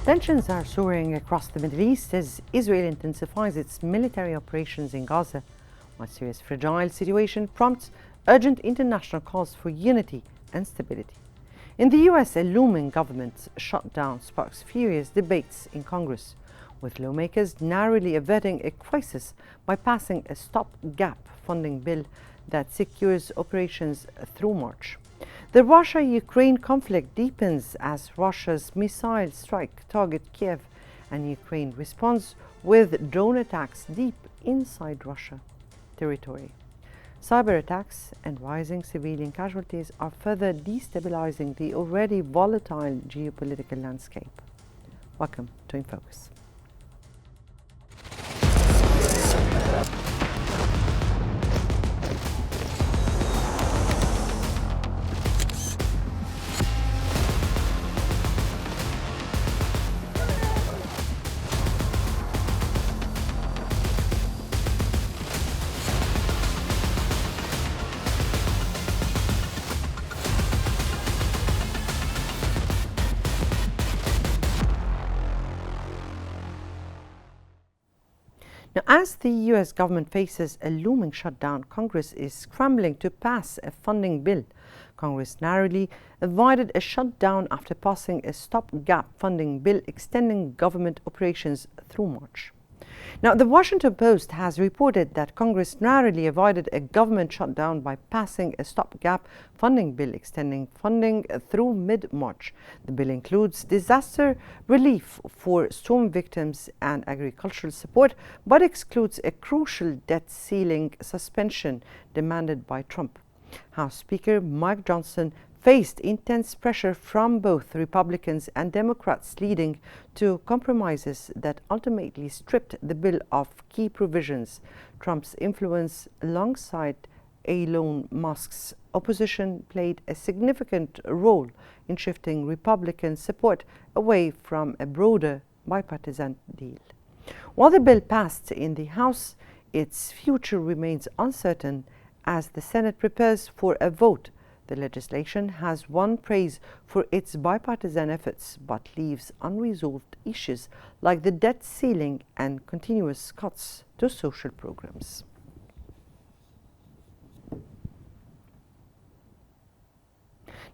Tensions are soaring across the Middle East as Israel intensifies its military operations in Gaza, while Syria's fragile situation prompts urgent international calls for unity and stability. In the US, a looming government shutdown sparks furious debates in Congress, with lawmakers narrowly averting a crisis by passing a stopgap funding bill that secures operations through March. The Russia-Ukraine conflict deepens as Russia's missile strike target Kiev, and Ukraine responds with drone attacks deep inside Russia territory. Cyber attacks and rising civilian casualties are further destabilizing the already volatile geopolitical landscape. Welcome to In Focus. Now, as the US government faces a looming shutdown, Congress is scrambling to pass a funding bill. Congress narrowly avoided a shutdown after passing a stopgap funding bill extending government operations through March. Now, the Washington Post has reported that Congress narrowly avoided a government shutdown by passing a stopgap funding bill extending funding through mid-March. The bill includes disaster relief for storm victims and agricultural support, but excludes a crucial debt ceiling suspension demanded by Trump. House Speaker Mike Johnson faced intense pressure from both Republicans and Democrats, leading to compromises that ultimately stripped the bill of key provisions. Trump's influence alongside Elon Musk's opposition played a significant role in shifting Republican support away from a broader bipartisan deal. While the bill passed in the House, its future remains uncertain as the Senate prepares for a vote. The legislation has won praise for its bipartisan efforts, but leaves unresolved issues like the debt ceiling and continuous cuts to social programs.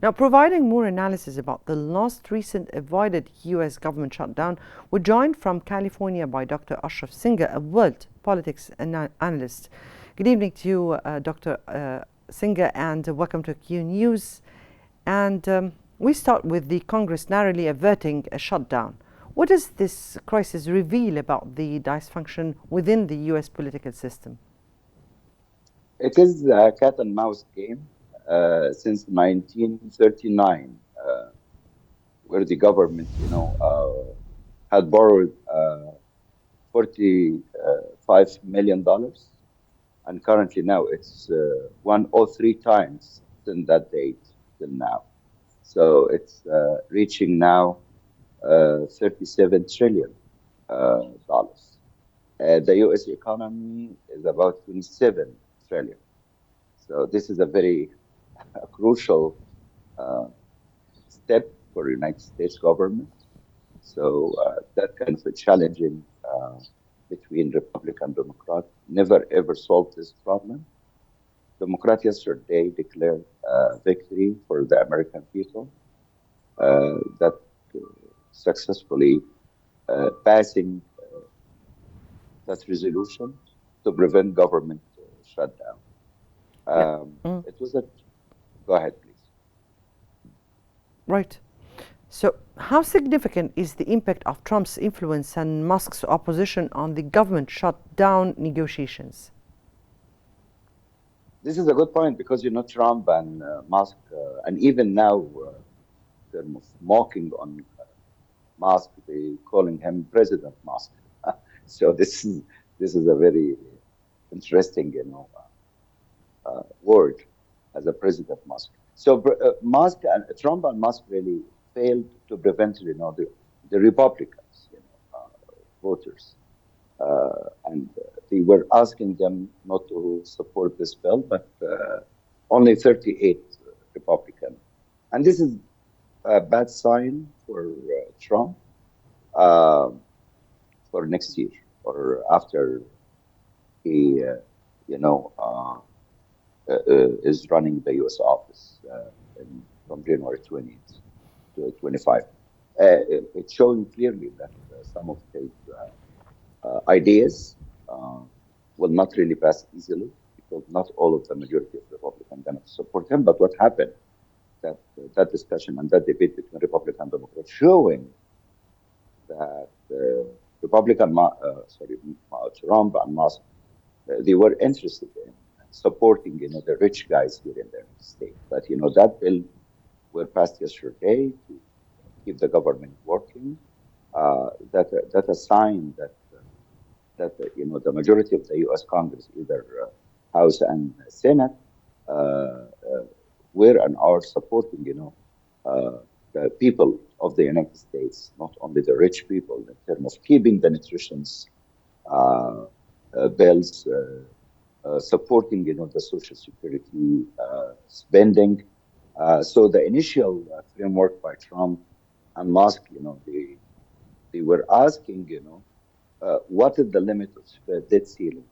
Now, providing more analysis about the last recent avoided US government shutdown, we're joined from California by Dr. Ashraf Singer, a world politics analyst. Good evening to you, Dr. Singer, and welcome to Qnews. And we start with the Congress narrowly averting a shutdown. What does this crisis reveal about the dysfunction within the US political system? It is a cat and mouse game since 1939, where the government, had borrowed $45 million. And currently now it's 103 times since that date till now. So it's reaching now $37 trillion. The US economy is about 27 trillion. So this is a very crucial step for the United States government. So that kind of a challenging between Republican and Democrat never ever solved this problem. Democrats yesterday declared victory for the American people that successfully passing that resolution to prevent government shutdown. It was a, go ahead, please. Right. So how significant is the impact of Trump's influence and Musk's opposition on the government shutdown negotiations? This is a good point because, Trump and Musk, and even now they're mocking on Musk, they calling him President Musk. So this is a very interesting, word as a President Musk. So Musk and Trump and Musk really failed to prevent, the Republicans, voters, and they were asking them not to support this bill, but only 38 Republican, and this is a bad sign for Trump uh, for next year or after he, is running the U.S. office from January 20th to 25. It's showing clearly that some of his ideas uh, will not really pass easily because not all of the majority of Republicans going to support him. But what happened, that discussion and that debate between Republican and Democrats showing that Trump and Musk, they were interested in supporting, the rich guys here in their state. But, that bill were passed yesterday to keep the government working. That a sign that the majority of the U.S. Congress, either House and Senate, uh, uh, were and are supporting, the people of the United States, not only the rich people, in terms of keeping the nutrition's bills, supporting, the Social Security spending. So the initial framework by Trump and Musk, they were asking, what is the limit of debt ceiling?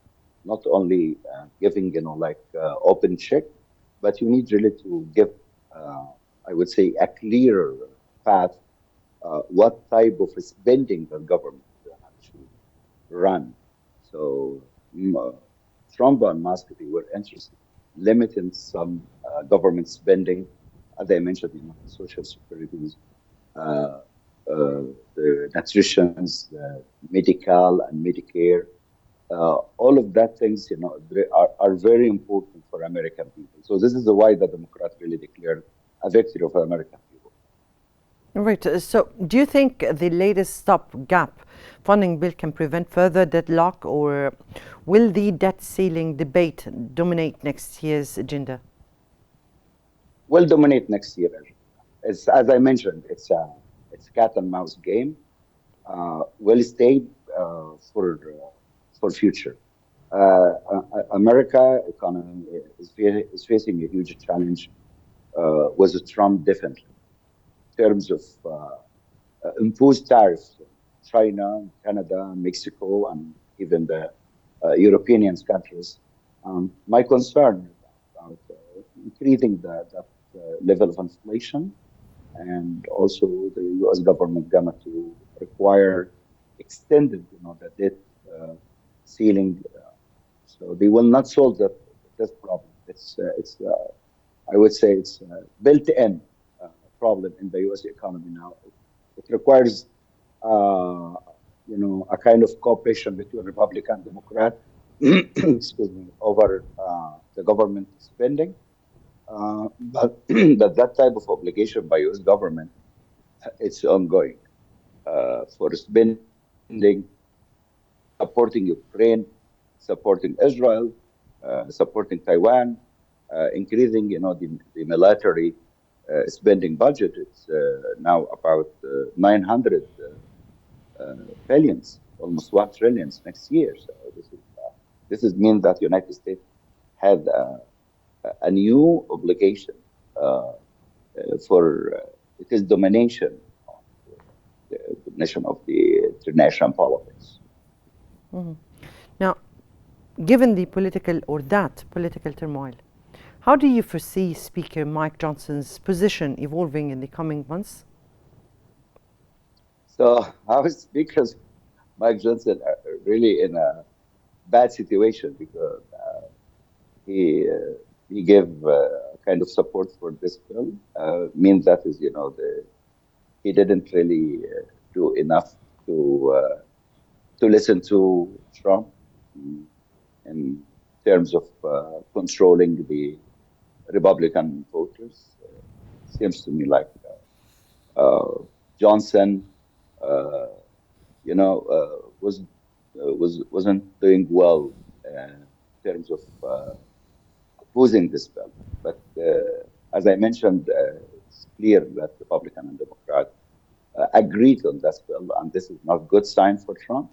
Not only giving, like open check, but you need really to give, uh, I would say, a clear path what type of spending the government should run. So Trump and Musk, they were interested limiting some government spending, as I mentioned, social security, uh, the nutritions, the medical and Medicare, all of that things, are very important for American people. So this is why the Democrats really declared a victory of American people. Right. So, do you think the latest stopgap funding bill can prevent further deadlock, or will the debt ceiling debate dominate next year's agenda? Will dominate next year. As I mentioned, it's cat and mouse game. Will stay for future. America economy is facing a huge challenge with Trump, definitely, in terms of imposed tariffs on China, Canada, Mexico, and even the European countries. My concern about increasing that level of inflation, and also the U.S. government gonna to require extended, the debt ceiling. So they will not solve that problem. It's I would say it's a built-in problem in the U.S. economy now. It requires uh, a kind of cooperation between Republican and Democrat, excuse me, over the government spending. But but that type of obligation by U.S. government, it's ongoing for spending, supporting Ukraine, supporting Israel, supporting Taiwan, increasing, the military spending budget. It's now about 900 billions, almost 1 trillion next year. So this is mean that United States had a new obligation for it is domination of the domination of the international politics. Now, given the political turmoil, how do you foresee Speaker Mike Johnson's position evolving in the coming months? So our speakers, Mike Johnson, are really in a bad situation because he he gave kind of support for this bill. Means that is, he didn't really do enough to listen to Trump in terms of controlling the Republican voters. Seems to me like Johnson, uh, wasn't doing well in terms of opposing this bill. But as I mentioned, it's clear that Republican and Democrat agreed on this bill, and this is not good sign for Trump.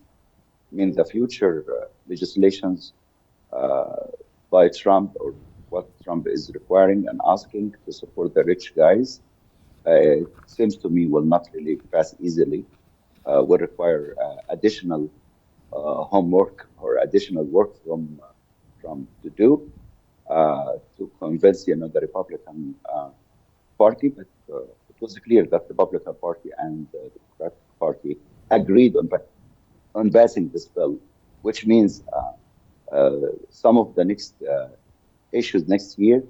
I mean, the future legislations uh, by Trump, or what Trump is requiring and asking to support the rich guys, it seems to me will not really pass easily. will require additional homework or additional work from to do to convince the Republican Party. But it was clear that the Republican Party and the Democratic Party agreed on passing this bill, which means some of the next issues next year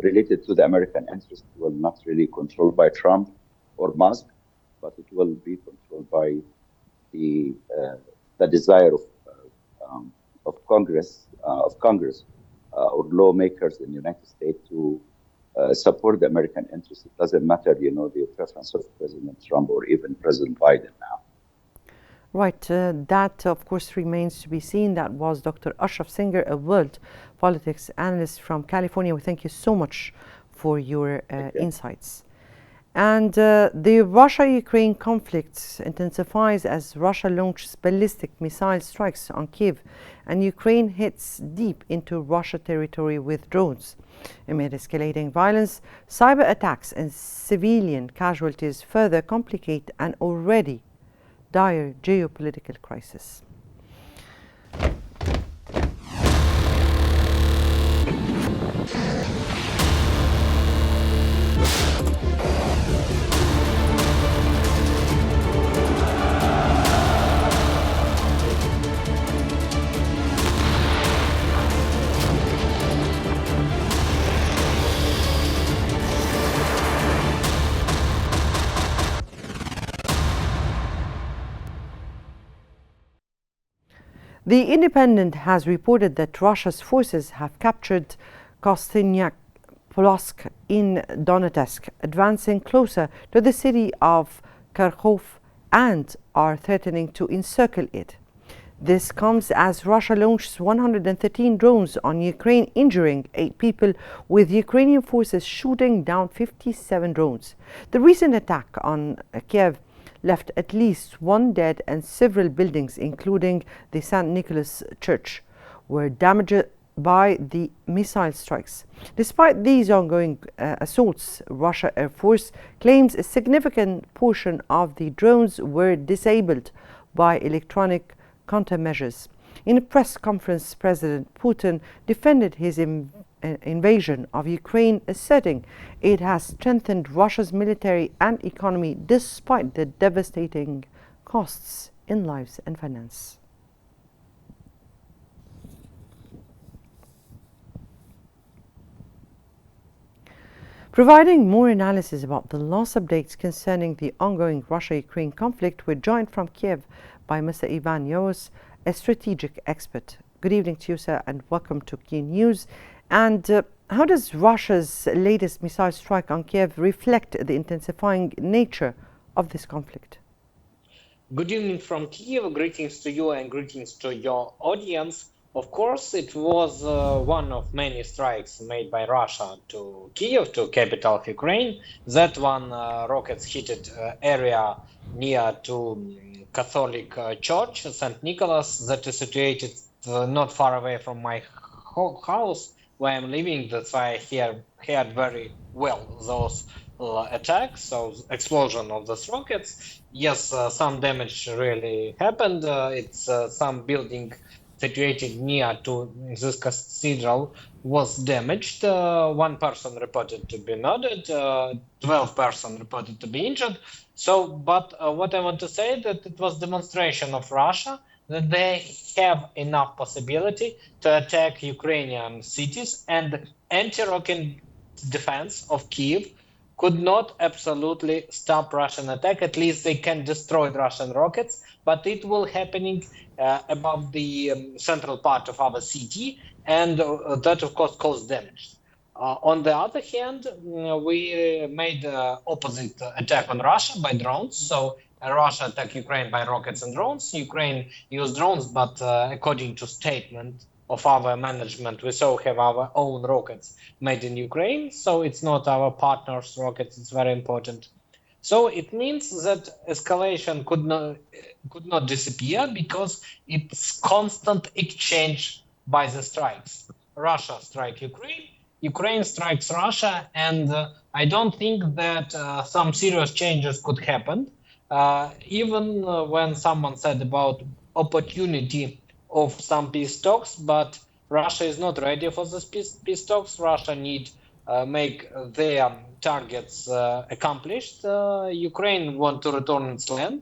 related to the American interest will not really controlled by Trump or Musk, but it will be controlled by the desire of Congress or lawmakers in the United States to support the American interest. It doesn't matter, the preference of President Trump or even President Biden now. Right, that of course remains to be seen. That was Dr. Ashraf Singer, a world politics analyst from California. We thank you so much for your insights. And the Russia-Ukraine conflict intensifies as Russia launches ballistic missile strikes on Kiev, and Ukraine hits deep into Russia territory with drones. Amid escalating violence, cyber attacks and civilian casualties further complicate an already dire geopolitical crisis. The Independent has reported that Russia's forces have captured Kostyantynsk Polotsk in Donetsk, advancing closer to the city of Kharkov and are threatening to encircle it. This comes as Russia launched 113 drones on Ukraine, injuring 8 people, with Ukrainian forces shooting down 57 drones. The recent attack on Kiev left at least 1 dead and several buildings, including the St. Nicholas Church, were damaged by the missile strikes. Despite these ongoing assaults, Russia Air Force claims a significant portion of the drones were disabled by electronic countermeasures. In a press conference, President Putin defended his invasion of Ukraine, asserting it has strengthened Russia's military and economy despite the devastating costs in lives and finance. Providing more analysis about the last updates concerning the ongoing Russia-Ukraine conflict, we're joined from Kiev by Mr. Ivan Yos, a strategic expert. Good evening to you, sir, and welcome to Qnews. And how does Russia's latest missile strike on Kiev reflect the intensifying nature of this conflict? Good evening from Kiev. Greetings to you and greetings to your audience. Of course, it was one of many strikes made by Russia to Kiev, to capital of Ukraine. That one rockets hit area near to Catholic church, St. Nicholas, that is situated not far away from my house where I'm living. That's why I heard very well those attacks, so explosion of those rockets. Yes, some damage really happened. It's some building situated near to this cathedral was damaged. 1 person reported to be murdered, 12 persons reported to be injured. So, but what I want to say that it was demonstration of Russia that they have enough possibility to attack Ukrainian cities, and anti-rocket defense of Kiev could not absolutely stop Russian attack. At least they can destroy Russian rockets, but it will happening above the central part of our city, and that of course caused damage. On the other hand, we made opposite attack on Russia by drones. So Russia attacked Ukraine by rockets and drones. Ukraine used drones, but according to statement of our management, we so have our own rockets made in Ukraine. So it's not our partners' rockets. It's very important. So it means that escalation could not disappear because it's constant exchange by the strikes. Russia strikes Ukraine, Ukraine strikes Russia, and I don't think that some serious changes could happen. Even when someone said about opportunity of some peace talks, but Russia is not ready for this peace talks. Russia need make their targets accomplished. Ukraine want to return its land.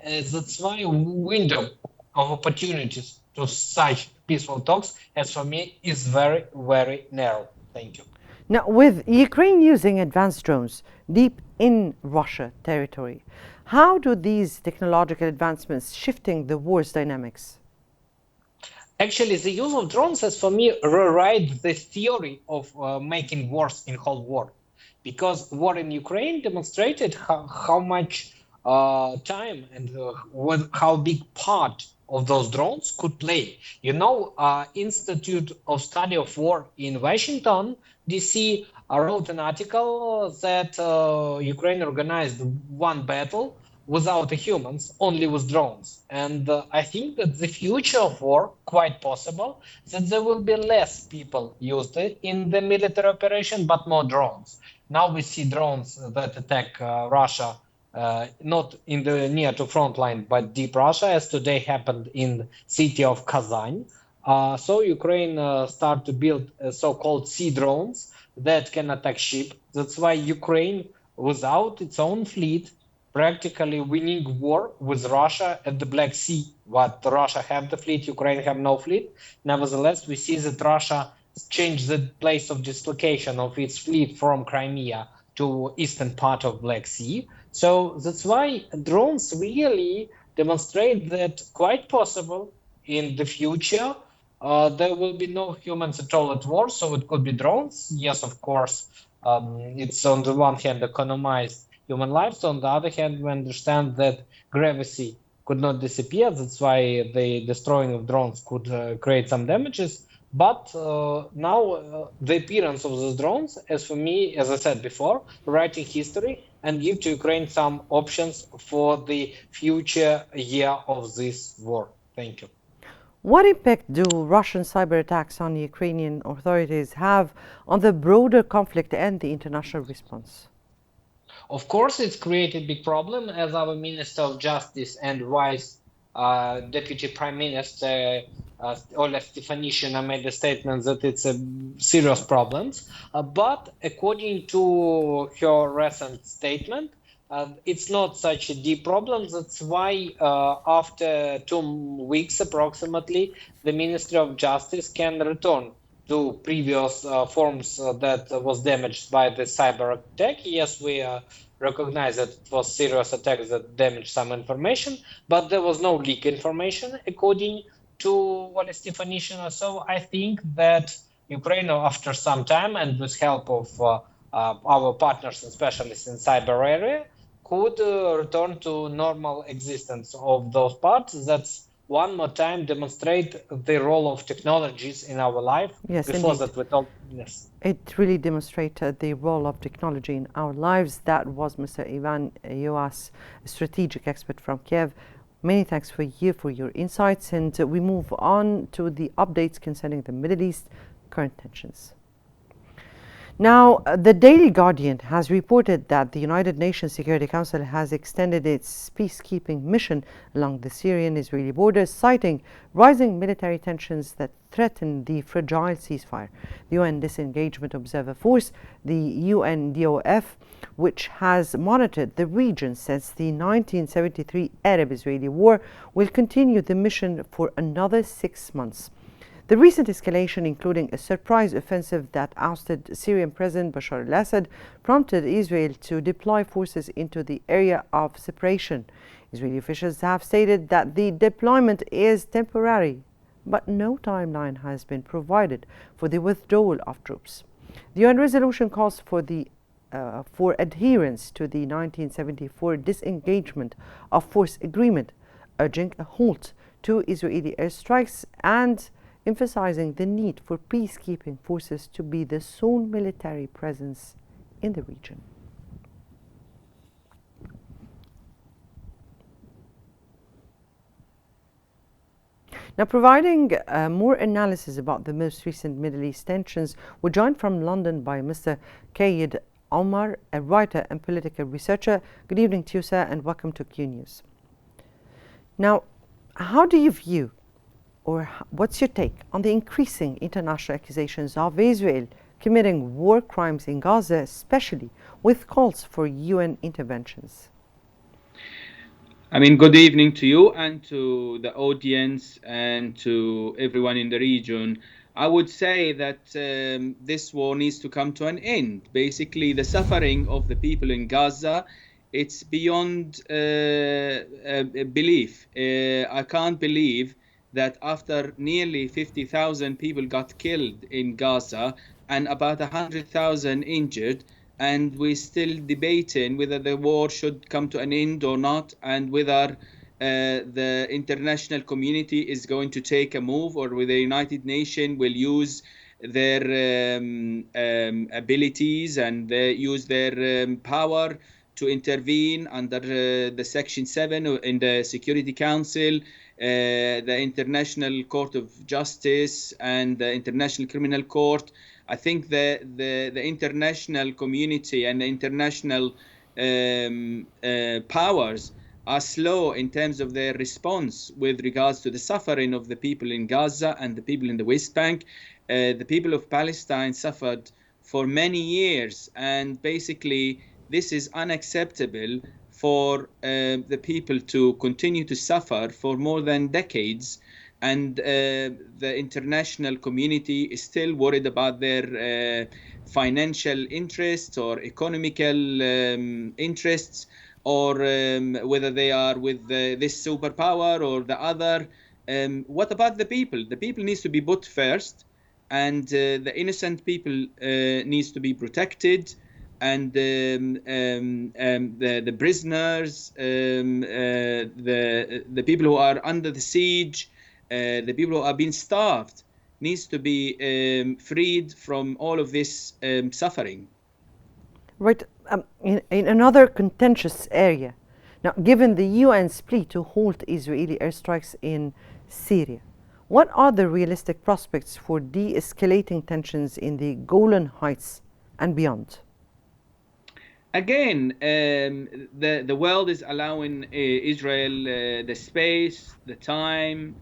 That's why window of opportunities to such peaceful talks, as for me, is very, very narrow. Thank you. Now, with Ukraine using advanced drones deep in Russia territory, how do these technological advancements shifting the war's dynamics? Actually, the use of drones has, for me, rewrite the theory of making wars in whole war, because war in Ukraine demonstrated how much time and how big part of those drones could play. You know, Institute of Study of War in Washington, D.C. wrote an article that Ukraine organized one battle without the humans, only with drones. And I think that the future of war, quite possible, that there will be less people used in the military operation, but more drones. Now we see drones that attack Russia, not in the near to front line, but deep Russia, as today happened in city of Kazan. So Ukraine start to build so-called sea drones that can attack ship. That's why Ukraine, without its own fleet, practically winning war with Russia at the Black Sea. What Russia have the fleet, Ukraine have no fleet. Nevertheless, we see that Russia changed the place of dislocation of its fleet from Crimea to eastern part of Black Sea. So that's why drones really demonstrate that quite possible in the future there will be no humans at all at war, so it could be drones. Yes, of course, it's on the one hand economized human lives. On the other hand, we understand that gravity could not disappear. That's why the destroying of drones could create some damages. But now the appearance of those drones, as for me, as I said before, writing history and give to Ukraine some options for the future year of this war. Thank you. What impact do Russian cyber attacks on the Ukrainian authorities have on the broader conflict and the international response? Of course, it's created a big problem, as our Minister of Justice and Vice Deputy Prime Minister Ola Stefanishyna made a statement that it's a serious problem. But according to her recent statement, it's not such a deep problem. That's why after 2 weeks approximately, the Ministry of Justice can return to previous forms that was damaged by the cyber attack. Yes, we recognize that it was serious attacks that damaged some information, but there was no leak information according to Ola Stefanishyna. So I think that Ukraine, after some time and with help of our partners and specialists in cyber area, could return to normal existence of those parts. That's one more time demonstrate the role of technologies in our life. Yes, Before indeed. that, we thought, yes. It really demonstrated the role of technology in our lives. That was Mr. Ivan Yoas, a strategic expert from Kiev. Many thanks for your insights, and we move on to the updates concerning the Middle East current tensions. Now, the Daily Guardian has reported that the United Nations Security Council has extended its peacekeeping mission along the Syrian-Israeli border, citing rising military tensions that threaten the fragile ceasefire. The UN Disengagement Observer Force, the UNDOF, which has monitored the region since the 1973 Arab-Israeli War, will continue the mission for another 6 months. The recent escalation, including a surprise offensive that ousted Syrian President Bashar al-Assad, prompted Israel to deploy forces into the area of separation. Israeli officials have stated that the deployment is temporary, but no timeline has been provided for the withdrawal of troops. The UN resolution calls for adherence to the 1974 disengagement of force agreement, urging a halt to Israeli airstrikes and emphasizing the need for peacekeeping forces to be the sole military presence in the region. Now, providing more analysis about the most recent Middle East tensions, we're joined from London by Mr. Kayed Omar, a writer and political researcher. Good evening to you, sir, and welcome to Qnews. Now, how do you view, or what's your take on the increasing international accusations of Israel committing war crimes in Gaza, especially with calls for UN interventions? I mean, good evening to you and to the audience and to everyone in the region. I would say that this war needs to come to an end. Basically, the suffering of the people in Gaza, it's beyond belief. I can't believe that after nearly 50,000 people got killed in Gaza and about 100,000 injured, and we're still debating whether the war should come to an end or not, and whether the international community is going to take a move, or whether the United Nations will use their abilities and use their power to intervene under the Section 7 in the Security Council, the International Court of Justice and the International Criminal Court. I think the international community and the international powers are slow in terms of their response with regards to the suffering of the people in Gaza and the people in the West Bank. The people of Palestine suffered for many years, and basically this is unacceptable for the people to continue to suffer for more than decades. And the international community is still worried about their financial interests or economical interests, or whether they are with this superpower or the other. What about the people? The people needs to be put first, and the innocent people needs to be protected, and the prisoners, the people who are under the siege, the people who are being starved, needs to be freed from all of this suffering. Right. In another contentious area, now, given the UN's plea to halt Israeli airstrikes in Syria, what are the realistic prospects for de-escalating tensions in the Golan Heights and beyond? Again, the world is allowing Israel the space, the time,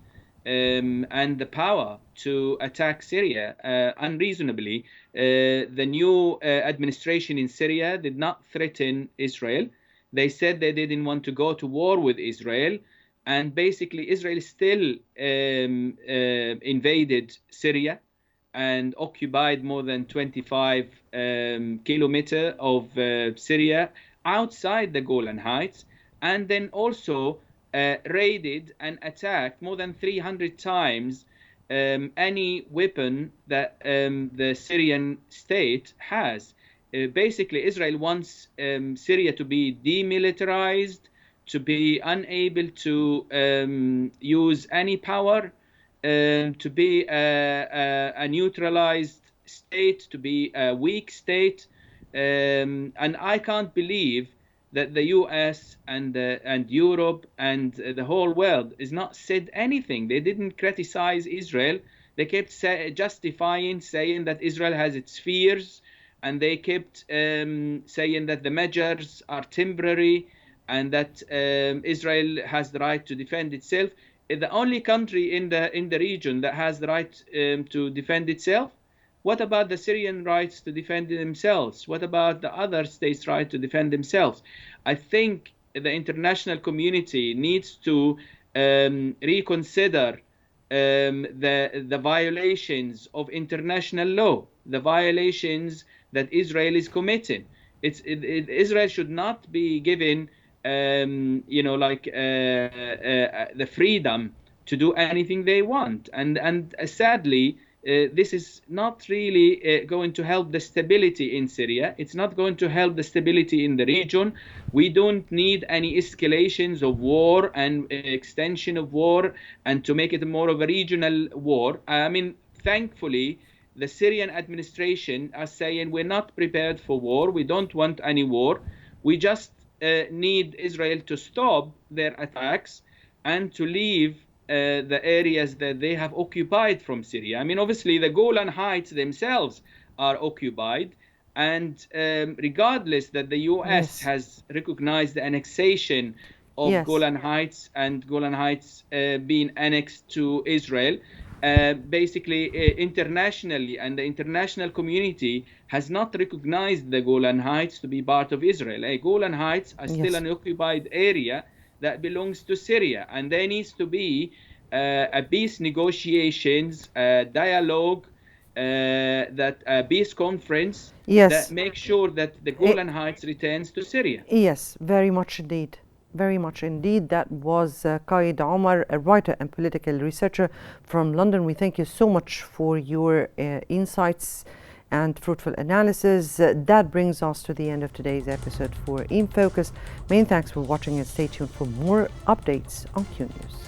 and the power to attack Syria unreasonably. The new administration in Syria did not threaten Israel. They said they didn't want to go to war with Israel. And basically, Israel still invaded Syria and occupied more than 25 kilometers of Syria outside the Golan Heights, and then also raided and attacked more than 300 times any weapon that the Syrian state has. Basically, Israel wants Syria to be demilitarized, to be unable to use any power, to be a neutralized state, to be a weak state. And I can't believe that the US and Europe and the whole world is not said anything. They didn't criticize Israel. They kept justifying, saying that Israel has its fears, and they kept saying that the measures are temporary, and that Israel has the right to defend itself. The only country in the region that has the right to defend itself. What about the Syrian rights to defend themselves? What about the other states' right to defend themselves? I think the international community needs to reconsider the violations of international law, the violations that Israel is committing. Israel should not be given the freedom to do anything they want. And sadly, this is not really going to help the stability in Syria. It's not going to help the stability in the region. We don't need any escalations of war and extension of war, and to make it more of a regional war. I mean, thankfully, the Syrian administration are saying we're not prepared for war. We don't want any war. We just need Israel to stop their attacks and to leave the areas that they have occupied from Syria. I mean, obviously, the Golan Heights themselves are occupied, And regardless that the US has recognized the annexation of Golan Heights and Golan Heights being annexed to Israel, basically internationally, and the international community has not recognized the Golan Heights to be part of Israel. Golan Heights are still an occupied area that belongs to Syria, and there needs to be a peace negotiations, dialogue, that peace conference that makes sure that the Golan Heights returns to Syria. Yes, very much indeed. Very much indeed. That was Qaid Omar, a writer and political researcher from London. We thank you so much for your insights and fruitful analysis. That brings us to the end of today's episode for In Focus. Many thanks for watching and stay tuned for more updates on Qnews.